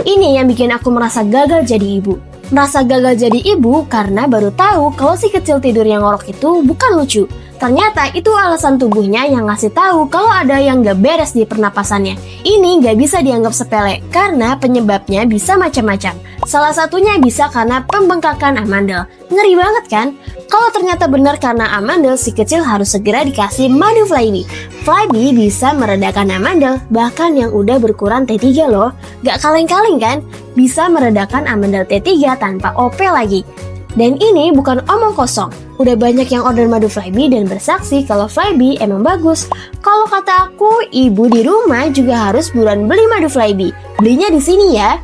Ini yang bikin aku merasa gagal jadi ibu. Merasa gagal jadi ibu karena baru tahu kalau si kecil tidur yang ngorok itu bukan lucu. Ternyata itu alasan tubuhnya yang ngasih tahu kalau ada yang gak beres di pernapasannya. Ini gak bisa dianggap sepele karena penyebabnya bisa macam-macam. Salah satunya bisa karena pembengkakan amandel. Ngeri banget kan? Kalau ternyata benar karena amandel, si kecil harus segera dikasih madu Flybe. Flybe bisa meredakan amandel, bahkan yang udah berkurang T3 loh. Gak kaleng-kaleng kan? Bisa meredakan amandel T3 tanpa OP lagi. Dan ini bukan omong kosong. Udah banyak yang order madu Flybe dan bersaksi kalau Flybe emang bagus. Kalau kata aku, ibu di rumah juga harus buruan beli madu Flybe. Belinya di sini ya.